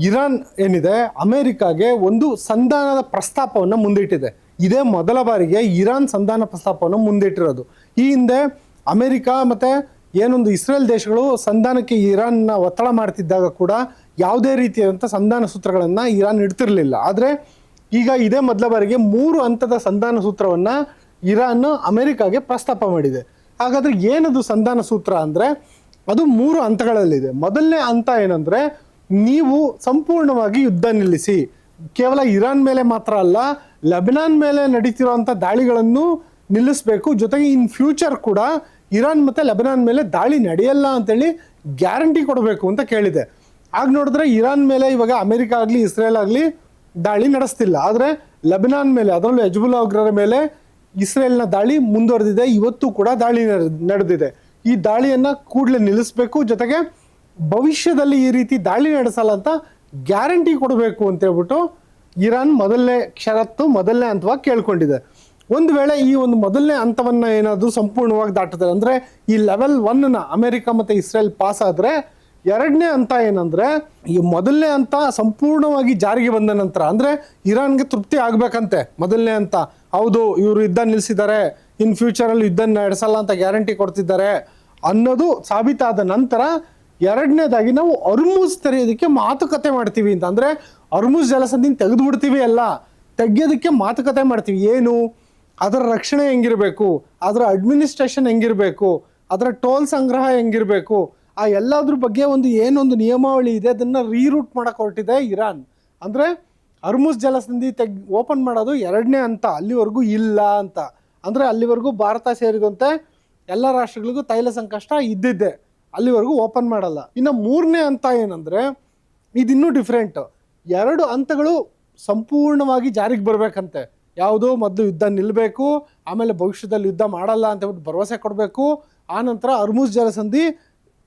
Iran ಏನಿದೆ ಅಮೆರಿಕಾಗೆ ಒಂದು ಸಂಧಾನದ ಪ್ರಸ್ತಾಪವನ್ನು ಮುಂದಿಟ್ಟಿದೆ. ಇದೇ ಮೊದಲ ಬಾರಿಗೆ ಇರಾನ್ ಸಂಧಾನ ಪ್ರಸ್ತಾಪವನ್ನು ಮುಂದಿಟ್ಟಿರೋದು. ಈ ಹಿಂದೆ ಅಮೆರಿಕ ಮತ್ತು ಏನೊಂದು ಇಸ್ರೇಲ್ ದೇಶಗಳು ಸಂಧಾನಕ್ಕೆ ಇರಾನ್ನ ಒತ್ತಡ ಮಾಡ್ತಿದ್ದಾಗ ಕೂಡ ಯಾವುದೇ ರೀತಿಯಾದಂಥ ಸಂಧಾನ ಸೂತ್ರಗಳನ್ನು ಇರಾನ್ ಇಡ್ತಿರ್ಲಿಲ್ಲ. ಆದರೆ ಈಗ ಇದೇ ಮೊದಲ ಬಾರಿಗೆ 3 ಹಂತದ ಸಂಧಾನ ಸೂತ್ರವನ್ನು ಇರಾನ್ ಅಮೆರಿಕಾಗೆ ಪ್ರಸ್ತಾಪ ಮಾಡಿದೆ. ಹಾಗಾದರೆ ಏನದು ಸಂಧಾನ ಸೂತ್ರ ಅಂದರೆ ಅದು 3 ಹಂತಗಳಲ್ಲಿದೆ. ಮೊದಲನೇ ಹಂತ ಏನಂದರೆ, ನೀವು ಸಂಪೂರ್ಣವಾಗಿ ಯುದ್ಧ ನಿಲ್ಲಿಸಿ. ಕೇವಲ ಇರಾನ್ ಮೇಲೆ ಮಾತ್ರ ಅಲ್ಲ, ಲೆಬನಾನ್ ಮೇಲೆ ನಡೀತಿರುವಂಥ ದಾಳಿಗಳನ್ನು ನಿಲ್ಲಿಸಬೇಕು. ಜೊತೆಗೆ ಇನ್ ಫ್ಯೂಚರ್ ಕೂಡ ಇರಾನ್ ಮತ್ತು ಲೆಬನಾನ್ ಮೇಲೆ ದಾಳಿ ನಡೆಯಲ್ಲ ಅಂತೇಳಿ ಗ್ಯಾರಂಟಿ ಕೊಡಬೇಕು ಅಂತ ಕೇಳಿದೆ. ಆಗ ನೋಡಿದ್ರೆ ಇರಾನ್ ಮೇಲೆ ಇವಾಗ ಅಮೆರಿಕ ಆಗಲಿ ಇಸ್ರೇಲ್ ಆಗಲಿ ದಾಳಿ ನಡೆಸ್ತಿಲ್ಲ. ಆದರೆ ಲೆಬನಾನ್ ಮೇಲೆ, ಅದರಲ್ಲೂ ಹೆಜ್ಬುಲ್ಲಾ ಉಗ್ರರ ಮೇಲೆ ಇಸ್ರೇಲ್ನ ದಾಳಿ ಮುಂದುವರೆದಿದೆ. ಇವತ್ತು ಕೂಡ ದಾಳಿ ನಡೆದಿದೆ. ಈ ದಾಳಿಯನ್ನು ಕೂಡಲೇ ನಿಲ್ಲಿಸಬೇಕು. ಜೊತೆಗೆ ಭವಿಷ್ಯದಲ್ಲಿ ಈ ರೀತಿ ದಾಳಿ ನಡೆಸಲ್ಲ ಅಂತ ಗ್ಯಾರಂಟಿ ಕೊಡಬೇಕು ಅಂತ ಹೇಳ್ಬಿಟ್ಟು ಇರಾನ್ ಮೊದಲನೇ ಷರತ್ತು, ಮೊದಲನೇ ಹಂತವಾಗಿ ಕೇಳ್ಕೊಂಡಿದೆ. ಒಂದು ವೇಳೆ ಈ ಒಂದು ಮೊದಲನೇ ಹಂತವನ್ನು ಏನಾದರೂ ಸಂಪೂರ್ಣವಾಗಿ ದಾಟುತ್ತದೆ ಅಂದರೆ ಈ ಲೆವೆಲ್ 1ನ ಅಮೆರಿಕ ಮತ್ತು ಇಸ್ರೇಲ್ ಪಾಸ್ ಆದರೆ, ಎರಡನೇ ಹಂತ ಏನಂದರೆ, ಈ ಮೊದಲನೇ ಹಂತ ಸಂಪೂರ್ಣವಾಗಿ ಜಾರಿಗೆ ಬಂದ ನಂತರ, ಅಂದರೆ ಇರಾನ್ಗೆ ತೃಪ್ತಿ ಆಗಬೇಕಂತೆ ಮೊದಲನೇ ಹಂತ, ಹೌದು ಇವರು ಯುದ್ಧ ನಿಲ್ಲಿಸಿದ್ದಾರೆ, ಇನ್ ಫ್ಯೂಚರಲ್ಲಿ ಯುದ್ಧ ನಡೆಸಲ್ಲ ಅಂತ ಗ್ಯಾರಂಟಿ ಕೊಡ್ತಿದ್ದಾರೆ ಅನ್ನೋದು ಸಾಬೀತಾದ ನಂತರ ಎರಡನೇದಾಗಿ ನಾವು ಅರ್ಮುಜ್ ತೆರೆಯೋದಕ್ಕೆ ಮಾತುಕತೆ ಮಾಡ್ತೀವಿ ಅಂತ. ಅಂದರೆ ಅರ್ಮುಜ್ ಜಲಸಂಧಿನ ತೆಗೆದು ಬಿಡ್ತೀವಿ ಅಲ್ಲ, ತೆಗೆಯೋದಕ್ಕೆ ಮಾತುಕತೆ ಮಾಡ್ತೀವಿ. ಏನು, ಅದರ ರಕ್ಷಣೆ ಹೆಂಗಿರಬೇಕು, ಅದರ ಅಡ್ಮಿನಿಸ್ಟ್ರೇಷನ್ ಹೆಂಗಿರಬೇಕು, ಅದರ ಟೋಲ್ ಸಂಗ್ರಹ ಹೆಂಗಿರಬೇಕು, ಆ ಎಲ್ಲದ್ರ ಬಗ್ಗೆ ಏನೊಂದು ನಿಯಮಾವಳಿ ಇದೆ ಅದನ್ನು ರೀರೂಟ್ ಮಾಡೋಕೆ ಹೊರಟಿದೆ ಇರಾನ್. ಅಂದರೆ ಅರ್ಮುಜ್ ಜಲಸಂಧಿ ಓಪನ್ ಮಾಡೋದು ಎರಡನೇ ಹಂತ, ಅಲ್ಲಿವರೆಗೂ ಇಲ್ಲ ಅಂತ. ಅಂದರೆ ಅಲ್ಲಿವರೆಗೂ ಭಾರತ ಸೇರಿದಂತೆ ಎಲ್ಲ ರಾಷ್ಟ್ರಗಳಿಗೂ ತೈಲ ಸಂಕಷ್ಟ ಇದ್ದಿದ್ದೆ, ಅಲ್ಲಿವರೆಗೂ ಓಪನ್ ಮಾಡಲ್ಲ. ಇನ್ನು 3ನೇ ಹಂತ ಏನಂದರೆ ಇದಿನ್ನೂ ಡಿಫ್ರೆಂಟ್. 2 ಹಂತಗಳು ಸಂಪೂರ್ಣವಾಗಿ ಜಾರಿಗೆ ಬರಬೇಕಂತೆ. ಯಾವುದೋ ಮೊದಲು ಯುದ್ಧ ನಿಲ್ಲಬೇಕು, ಆಮೇಲೆ ಭವಿಷ್ಯದಲ್ಲಿ ಯುದ್ಧ ಮಾಡಲ್ಲ ಅಂತ ಹೇಳ್ಬಿಟ್ಟು ಭರವಸೆ ಕೊಡಬೇಕು, ಆನಂತರ ಅರ್ಮುಜ್ ಜಲಸಂಧಿ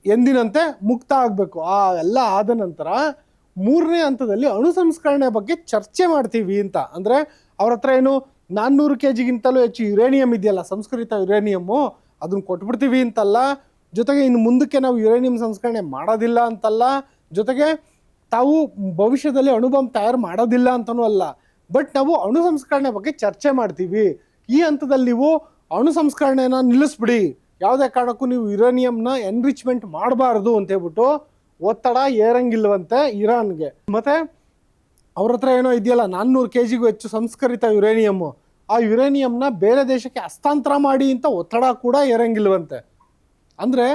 ಎಂದಿನಂತೆ ಮುಕ್ತ ಆಗಬೇಕು. ಆ ಎಲ್ಲ ಆದ ನಂತರ 3ನೇ ಹಂತದಲ್ಲಿ ಅಣು ಸಂಸ್ಕರಣೆ ಬಗ್ಗೆ ಚರ್ಚೆ ಮಾಡ್ತೀವಿ ಅಂತ. ಅಂದರೆ ಅವ್ರ ಹತ್ರ ಏನು 400 kgಗಿಂತಲೂ ಹೆಚ್ಚು ಯುರೇನಿಯಂ ಇದೆಯಲ್ಲ, ಸಂಸ್ಕರಿತ ಯುರೇನಿಯಮ್ಮು, ಅದನ್ನು ಕೊಟ್ಬಿಡ್ತೀವಿ ಅಂತಲ್ಲ. ಜೊತೆಗೆ ಇನ್ನು ಮುಂದಕ್ಕೆ ನಾವು ಯುರೇನಿಯಂ ಸಂಸ್ಕರಣೆ ಮಾಡೋದಿಲ್ಲ ಅಂತಲ್ಲ. ಜೊತೆಗೆ ತಾವು ಭವಿಷ್ಯದಲ್ಲಿ ಅಣುಬಾಂಬ್ ತಯಾರು ಮಾಡೋದಿಲ್ಲ ಅಂತನೂ ಅಲ್ಲ. ಬಟ್ ನಾವು ಅಣು ಸಂಸ್ಕರಣೆ ಬಗ್ಗೆ ಚರ್ಚೆ ಮಾಡ್ತೀವಿ. ಈ ಹಂತದಲ್ಲಿ ನೀವು ಅಣು ಸಂಸ್ಕರಣೆನ ನಿಲ್ಲಿಸ್ಬಿಡಿ, ಯಾವುದೇ ಕಾರಣಕ್ಕೂ ನೀವು ಯುರೇನಿಯಂನ ಎನ್ರಿಚ್ಮೆಂಟ್ ಮಾಡಬಾರ್ದು ಅಂತ ಹೇಳ್ಬಿಟ್ಟು ಒತ್ತಡ ಏರಂಗಿಲ್ವಂತೆ ಇರಾನ್ಗೆ. ಮತ್ತು ಅವ್ರ ಹತ್ರ ಏನೋ ಇದೆಯಲ್ಲ 400 kgಗೂ ಹೆಚ್ಚು ಸಂಸ್ಕರಿತ ಯುರೇನಿಯಮ್ಮು, ಆ ಯುರೇನಿಯಂನ ಬೇರೆ ದೇಶಕ್ಕೆ ಹಸ್ತಾಂತರ ಮಾಡಿ ಅಂತ ಒತ್ತಡ ಕೂಡ ಏರಂಗಿಲ್ವಂತೆ. ಅಂದರೆ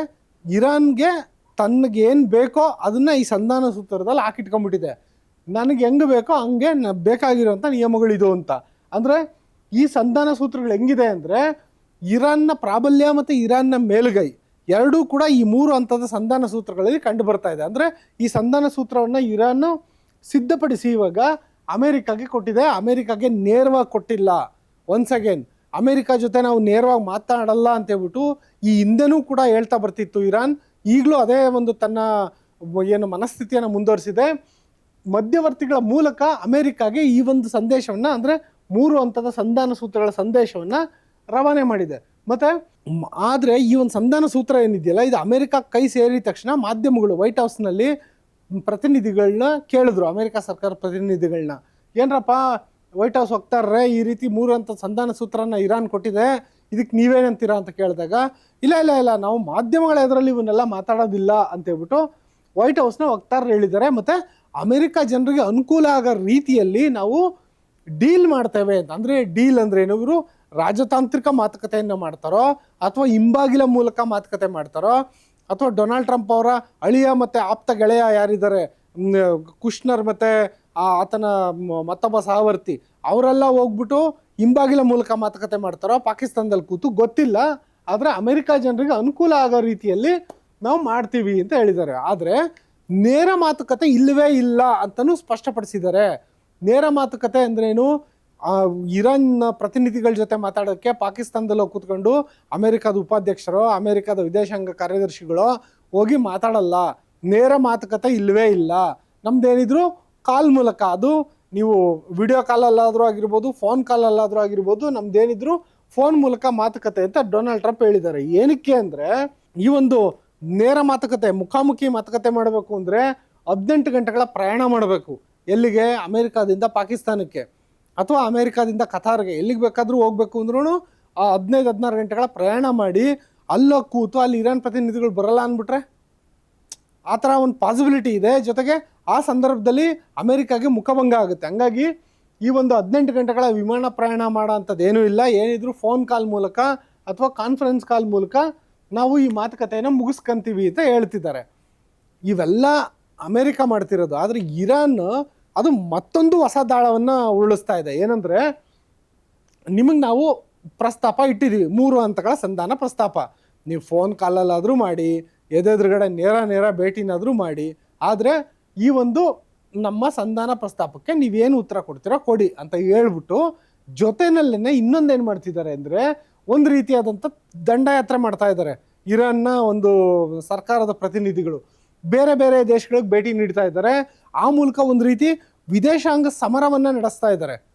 ಇರಾನ್ಗೆ ತನಗೇನು ಬೇಕೋ ಅದನ್ನು ಈ ಸಂಧಾನ ಸೂತ್ರದಲ್ಲಿ ಹಾಕಿಟ್ಕೊಂಡ್ಬಿಟ್ಟಿದೆ. ನನಗೆ ಹೆಂಗೆ ಬೇಕೋ ಹಂಗೆ ಬೇಕಾಗಿರೋಂಥ ನಿಯಮಗಳಿದು ಅಂತ. ಅಂದರೆ ಈ ಸಂಧಾನ ಸೂತ್ರಗಳು ಹೆಂಗಿದೆ ಅಂದರೆ, ಇರಾನ್ನ ಪ್ರಾಬಲ್ಯ ಮತ್ತು ಇರಾನ್ನ ಮೇಲುಗೈ ಎರಡೂ ಕೂಡ ಈ 3 ಹಂತದ ಸಂಧಾನ ಸೂತ್ರಗಳಲ್ಲಿ ಕಂಡು ಬರ್ತಾ ಇದೆ. ಅಂದರೆ ಈ ಸಂಧಾನ ಸೂತ್ರವನ್ನು ಇರಾನ್ ಸಿದ್ಧಪಡಿಸಿ ಇವಾಗ ಅಮೇರಿಕಾಗೆ ಕೊಟ್ಟಿದೆ, ಅಮೇರಿಕಾಗೆ ನೇರವಾಗಿ ಕೊಟ್ಟಿಲ್ಲ. ಒನ್ಸ್ ಅಗೇನ್ ಅಮೇರಿಕಾ ಜೊತೆ ನಾವು ನೇರವಾಗಿ ಮಾತನಾಡಲ್ಲ ಅಂತೇಳ್ಬಿಟ್ಟು ಈ ಹಿಂದೆನೂ ಕೂಡ ಹೇಳ್ತಾ ಬರ್ತಿತ್ತು ಇರಾನ್. ಈಗಲೂ ಅದೇ ಒಂದು ತನ್ನ ಏನು ಮನಸ್ಥಿತಿಯನ್ನು ಮುಂದುವರಿಸಿದೆ. ಮಧ್ಯವರ್ತಿಗಳ ಮೂಲಕ ಅಮೇರಿಕಾಗೆ ಈ ಒಂದು ಸಂದೇಶವನ್ನು, ಅಂದರೆ 3 ಹಂತದ ಸಂಧಾನ ಸೂತ್ರಗಳ ಸಂದೇಶವನ್ನು ರವಾನೆ ಮಾಡಿದೆ. ಮತ್ತು ಆದರೆ ಈ ಒಂದು ಸಂಧಾನ ಸೂತ್ರ ಏನಿದೆಯಲ್ಲ, ಇದು ಅಮೇರಿಕಾ ಕೈ ಸೇರಿದ ತಕ್ಷಣ ಮಾಧ್ಯಮಗಳು ವೈಟ್ ಹೌಸ್ನಲ್ಲಿ ಪ್ರತಿನಿಧಿಗಳನ್ನ ಕೇಳಿದ್ರು, ಅಮೇರಿಕಾ ಸರ್ಕಾರ ಪ್ರತಿನಿಧಿಗಳನ್ನ, ಏನರಪ್ಪ ವೈಟ್ ಹೌಸ್ ಹೋಗ್ತಾರ್ರೆ, ಈ ರೀತಿ 3 ಹಂತದ ಸಂಧಾನ ಸೂತ್ರನ ಇರಾನ್ ಕೊಟ್ಟಿದೆ, ಇದಕ್ಕೆ ನೀವೇನಂತೀರಾ ಅಂತ ಕೇಳಿದಾಗ, ಇಲ್ಲ ನಾವು ಮಾಧ್ಯಮಗಳ ಎದುರಲ್ಲಿ ಇವನ್ನೆಲ್ಲ ಮಾತಾಡೋದಿಲ್ಲ ಅಂತೇಳ್ಬಿಟ್ಟು ವೈಟ್ ಹೌಸ್ನ ವಕ್ತಾರರು ಹೇಳಿದ್ದಾರೆ. ಮತ್ತು ಅಮೇರಿಕಾ ಜನರಿಗೆ ಅನುಕೂಲ ಆಗೋ ರೀತಿಯಲ್ಲಿ ನಾವು ಡೀಲ್ ಮಾಡ್ತೇವೆ ಅಂತ. ಅಂದರೆ ಡೀಲ್ ಅಂದರೆ ಏನು, ಇವರು ರಾಜತಾಂತ್ರಿಕ ಮಾತುಕತೆಯನ್ನು ಮಾಡ್ತಾರೋ ಅಥವಾ ಹಿಂಬಾಗಿಲ ಮೂಲಕ ಮಾತುಕತೆ ಮಾಡ್ತಾರೋ, ಅಥವಾ ಡೊನಾಲ್ಡ್ ಟ್ರಂಪ್ ಅವರ ಅಳಿಯ ಮತ್ತು ಆಪ್ತ ಗೆಳೆಯ ಯಾರಿದ್ದಾರೆ ಕುಶ್ನರ್ ಮತ್ತು ಆತನ ಮತ್ತೊಬ್ಬ ಸಹವರ್ತಿ, ಅವರೆಲ್ಲ ಹೋಗ್ಬಿಟ್ಟು ಹಿಂಬಾಗಿಲ ಮೂಲಕ ಮಾತುಕತೆ ಮಾಡ್ತಾರೋ ಪಾಕಿಸ್ತಾನದಲ್ಲಿ ಕೂತು ಗೊತ್ತಿಲ್ಲ. ಆದರೆ ಅಮೆರಿಕ ಜನರಿಗೆ ಅನುಕೂಲ ಆಗೋ ರೀತಿಯಲ್ಲಿ ನಾವು ಮಾಡ್ತೀವಿ ಅಂತ ಹೇಳಿದ್ದಾರೆ. ಆದರೆ ನೇರ ಮಾತುಕತೆ ಇಲ್ಲವೇ ಇಲ್ಲ ಅಂತಲೂ ಸ್ಪಷ್ಟಪಡಿಸಿದ್ದಾರೆ. ನೇರ ಮಾತುಕತೆ ಅಂದ್ರೇನು, ಇರಾನ್ ಪ್ರತಿನಿಧಿಗಳ ಜೊತೆ ಮಾತಾಡೋಕ್ಕೆ ಪಾಕಿಸ್ತಾನದಲ್ಲಿ ಹೋಗಿ ಕೂತ್ಕೊಂಡು ಅಮೆರಿಕದ ಉಪಾಧ್ಯಕ್ಷರು, ಅಮೆರಿಕದ ವಿದೇಶಾಂಗ ಕಾರ್ಯದರ್ಶಿಗಳು ಹೋಗಿ ಮಾತಾಡಲ್ಲ. ನೇರ ಮಾತುಕತೆ ಇಲ್ಲವೇ ಇಲ್ಲ. ನಮ್ದೇನಿದ್ರು ಕಾಲ್ ಮೂಲಕ, ಅದು ನೀವು ವಿಡಿಯೋ ಕಾಲಲ್ಲಾದರೂ ಆಗಿರ್ಬೋದು, ಫೋನ್ ಕಾಲಲ್ಲಾದರೂ ಆಗಿರ್ಬೋದು, ನಮ್ದೇನಿದ್ರು ಫೋನ್ ಮೂಲಕ ಮಾತುಕತೆ ಅಂತ ಡೊನಾಲ್ಡ್ ಟ್ರಂಪ್ ಹೇಳಿದ್ದಾರೆ. ಏನಕ್ಕೆ ಅಂದರೆ, ಈ ಒಂದು ನೇರ ಮಾತುಕತೆ, ಮುಖಾಮುಖಿ ಮಾತುಕತೆ ಮಾಡಬೇಕು ಅಂದರೆ 18 ಗಂಟೆಗಳ ಪ್ರಯಾಣ ಮಾಡಬೇಕು. ಎಲ್ಲಿಗೆ? ಅಮೆರಿಕಾದಿಂದ ಪಾಕಿಸ್ತಾನಕ್ಕೆ ಅಥವಾ ಅಮೆರಿಕಾದಿಂದ ಕತಾರ್ಗೆ, ಎಲ್ಲಿಗೆ ಬೇಕಾದರೂ ಹೋಗ್ಬೇಕು ಅಂದ್ರೂ ಆ 15-16 ಗಂಟೆಗಳ ಪ್ರಯಾಣ ಮಾಡಿ ಅಲ್ಲೋಗಿ ಕೂತು ಅಲ್ಲಿ ಇರಾನ್ ಪ್ರತಿನಿಧಿಗಳು ಬರಲ್ಲ ಅಂದ್ಬಿಟ್ರೆ ಆ ಥರ ಒಂದು ಪಾಸಿಬಿಲಿಟಿ ಇದೆ. ಜೊತೆಗೆ ಆ ಸಂದರ್ಭದಲ್ಲಿ ಅಮೆರಿಕಾಗೆ ಮುಖಭಂಗ ಆಗುತ್ತೆ. ಹಂಗಾಗಿ ಈ ಒಂದು 18 ಗಂಟೆಗಳ ವಿಮಾನ ಪ್ರಯಾಣ ಮಾಡೋ ಅಂಥದ್ದು ಏನೂ ಇಲ್ಲ. ಏನಿದ್ರು ಫೋನ್ ಕಾಲ್ ಮೂಲಕ ಅಥವಾ ಕಾನ್ಫರೆನ್ಸ್ ಕಾಲ್ ಮೂಲಕ ನಾವು ಈ ಮಾತುಕತೆಯನ್ನು ಮುಗಿಸ್ಕೊಂತೀವಿ ಅಂತ ಹೇಳ್ತಿದ್ದಾರೆ. ಇವೆಲ್ಲ ಅಮೆರಿಕ ಮಾಡ್ತಿರೋದು. ಆದರೆ ಇರಾನ್ ಅದು ಮತ್ತೊಂದು ಹೊಸ ದಾಳವನ್ನು ಉರುಳಿಸ್ತಾ ಇದೆ. ಏನಂದರೆ, ನಿಮಗೆ ನಾವು ಪ್ರಸ್ತಾಪ ಇಟ್ಟಿದ್ದೀವಿ, 3 ಹಂತಗಳ ಸಂಧಾನ ಪ್ರಸ್ತಾಪ. ನೀವು ಫೋನ್ ಕಾಲಲ್ಲಾದರೂ ಮಾಡಿ, ಎದುರುಗಡೆ ನೇರ ಭೇಟಿನಾದರೂ ಮಾಡಿ, ಆದರೆ ಈ ಒಂದು ನಮ್ಮ ಸಂಧಾನ ಪ್ರಸ್ತಾಪಕ್ಕೆ ನೀವೇನು ಉತ್ತರ ಕೊಡ್ತೀರೋ ಕೊಡಿ ಅಂತ ಹೇಳ್ಬಿಟ್ಟು, ಜೊತೆನಲ್ಲೇ ಇನ್ನೊಂದೇನು ಮಾಡ್ತಿದ್ದಾರೆ ಅಂದರೆ, ಒಂದು ರೀತಿಯಾದಂಥ ದಂಡಯಾತ್ರೆ ಮಾಡ್ತಾ ಇದ್ದಾರೆ. ಇರಾನ್ನ ಒಂದು ಸರ್ಕಾರದ ಪ್ರತಿನಿಧಿಗಳು ಬೇರೆ ಬೇರೆ ದೇಶಗಳಿಗೆ ಭೇಟಿ ನೀಡ್ತಾ ಇದ್ದಾರೆ. ಆ ಮೂಲಕ ಒಂದು ರೀತಿ ವಿದೇಶಾಂಗ ಸಮರವನ್ನು ನಡೆಸ್ತಾ ಇದ್ದಾರೆ.